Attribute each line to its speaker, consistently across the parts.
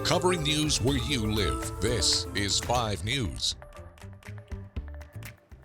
Speaker 1: Covering news where you live. This is 5 News.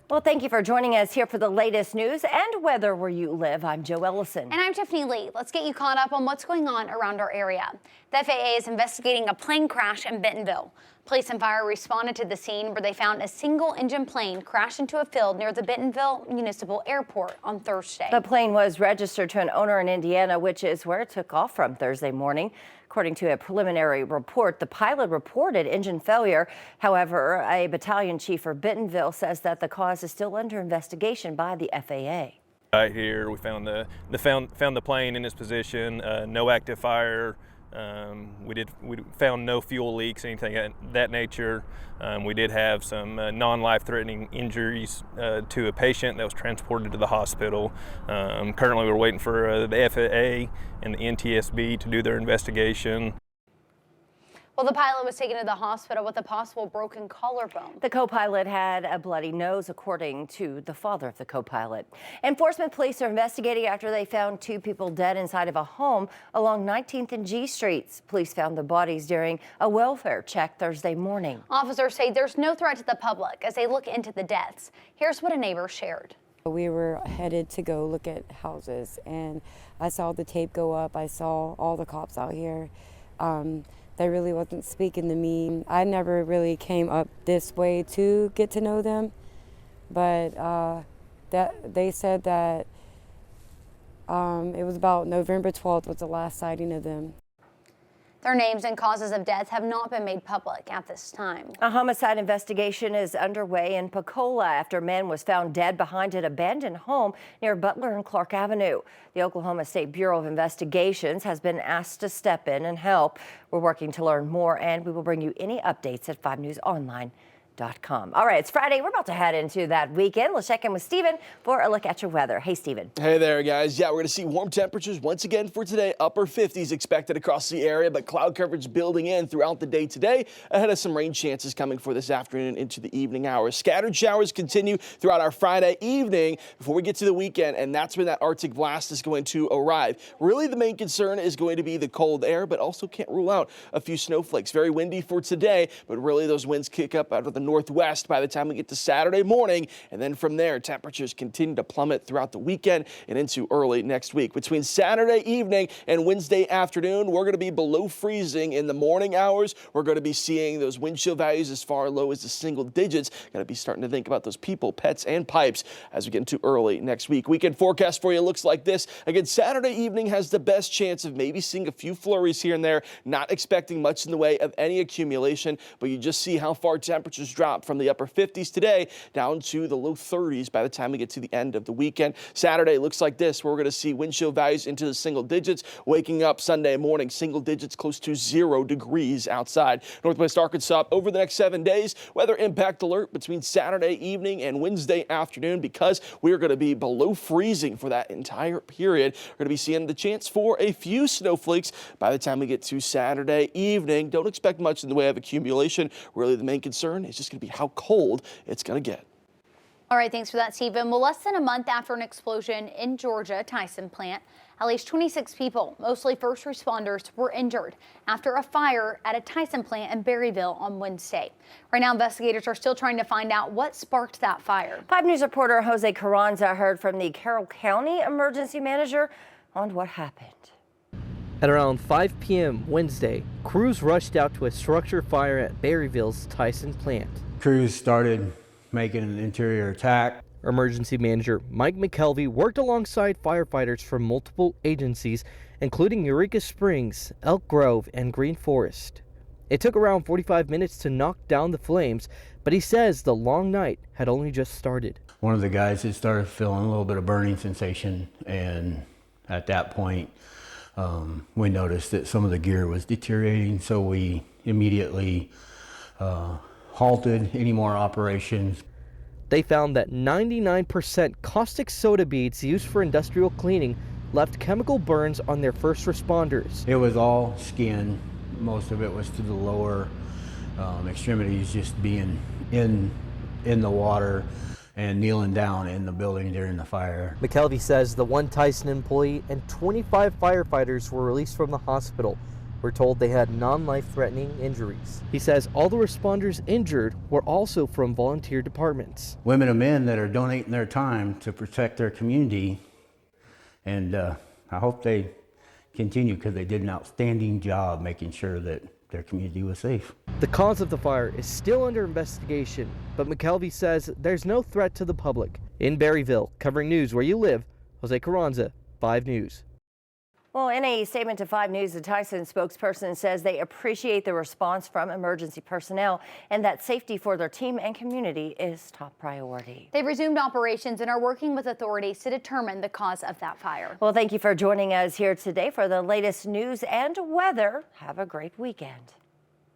Speaker 2: Well, thank you for joining us here for the latest news and weather where you live. I'm Joe Ellison.
Speaker 3: And I'm Tiffany Lee. Let's get you caught up on what's going on around our area. The FAA is investigating a plane crash in Bentonville. Police and fire responded to the scene where they found a single-engine plane crash into a field near the Bentonville Municipal Airport on Thursday.
Speaker 2: The plane was registered to an owner in Indiana, which is where it took off from Thursday morning. According to a preliminary report, the pilot reported engine failure. However, a battalion chief for Bentonville says that the cause is still under investigation by the FAA.
Speaker 4: Right here, we found the plane in its position, no active fire. We found no fuel leaks, anything of that nature. We did have some non-life-threatening injuries to a patient that was transported to the hospital. Currently, we're waiting for the FAA and the NTSB to do their investigation.
Speaker 3: Well, the pilot was taken to the hospital with a possible broken collarbone.
Speaker 2: The co-pilot had a bloody nose, according to the father of the co-pilot. Enforcement police are investigating after they found 2 people dead inside of a home along 19th and G Streets. Police found the bodies during a welfare check Thursday morning.
Speaker 3: Officers say there's no threat to the public as they look into the deaths. Here's what a neighbor shared.
Speaker 5: We were headed to go look at houses, and I saw the tape go up. I saw all the cops out here. They really wasn't speaking to me. I never really came up this way to get to know them, but that they said that it was about November 12th was the last sighting of them.
Speaker 3: Their names and causes of death have not been made public at this time.
Speaker 2: A homicide investigation is underway in Pensacola after a man was found dead behind an abandoned home near Butler and Clark Avenue. The Oklahoma State Bureau of Investigations has been asked to step in and help. We're working to learn more, and we will bring you any updates at 5newsonline.com. All right, it's Friday. We're about to head into that weekend. Let's check in with Steven for a look at your weather. Hey, Steven.
Speaker 6: Hey there, guys. Yeah, we're going to see warm temperatures once again for today. Upper 50s expected across the area, but cloud coverage building in throughout the day today, ahead of some rain chances coming for this afternoon into the evening hours. Scattered showers continue throughout our Friday evening before we get to the weekend, and that's when that Arctic blast is going to arrive. Really, the main concern is going to be the cold air, but also can't rule out a few snowflakes. Very windy for today, but really those winds kick up out of the northwest by the time we get to Saturday morning, and then from there temperatures continue to plummet throughout the weekend and into early next week. Between Saturday evening and Wednesday afternoon, we're going to be below freezing in the morning hours. We're going to be seeing those wind chill values as far low as the single digits. Going to be starting to think about those people, pets, and pipes as we get into early next week. Weekend forecast for you looks like this. Again, Saturday evening has the best chance of maybe seeing a few flurries here and there. Not expecting much in the way of any accumulation, but you just see how far temperatures drop from the upper 50s today down to the low 30s by the time we get to the end of the weekend. Saturday looks like this, where we're going to see wind chill values into the single digits. Waking up Sunday morning, single digits close to 0 degrees outside. Northwest Arkansas over the next 7 days. Weather impact alert between Saturday evening and Wednesday afternoon because we're going to be below freezing for that entire period. We're going to be seeing the chance for a few snowflakes by the time we get to Saturday evening. Don't expect much in the way of accumulation. Really, the main concern is just going to be how cold it's going to get.
Speaker 3: All right, thanks for that, Stephen. Well, less than a month after an explosion in Georgia Tyson plant, at least 26 people, mostly first responders, were injured after a fire at a Tyson plant in Berryville on Wednesday. Right now, investigators are still trying to find out what sparked that fire.
Speaker 2: 5 News reporter Jose Carranza heard from the Carroll County emergency manager on what happened.
Speaker 7: At around 5 p.m. Wednesday, crews rushed out to a structure fire at Berryville's Tyson plant.
Speaker 8: Crews started making an interior attack.
Speaker 7: Emergency manager Mike McKelvey worked alongside firefighters from multiple agencies, including Eureka Springs, Elk Grove, and Green Forest. It took around 45 minutes to knock down the flames, but he says the long night had only just started.
Speaker 8: One of the guys had started feeling a little bit of burning sensation, and at that point, we noticed that some of the gear was deteriorating, so we immediately halted any more operations.
Speaker 7: They found that 99% caustic soda beads used for industrial cleaning left chemical burns on their first responders.
Speaker 8: It was all skin. Most of it was to the lower extremities, just being in the water and kneeling down in the building during the fire.
Speaker 7: McKelvey says the one Tyson employee and 25 firefighters were released from the hospital. were told they had non-life-threatening injuries. He says all the responders injured were also from volunteer departments.
Speaker 8: Women and men that are donating their time to protect their community, and I hope they continue because they did an outstanding job making sure that their community was safe.
Speaker 7: The cause of the fire is still under investigation, but McKelvey says there's no threat to the public. In Berryville, covering news where you live, Jose Carranza, 5 News.
Speaker 2: Well, in a statement to 5 News, the Tyson spokesperson says they appreciate the response from emergency personnel and that safety for their team and community is top priority.
Speaker 3: They've resumed operations and are working with authorities to determine the cause of that fire.
Speaker 2: Well, thank you for joining us here today for the latest news and weather. Have a great weekend.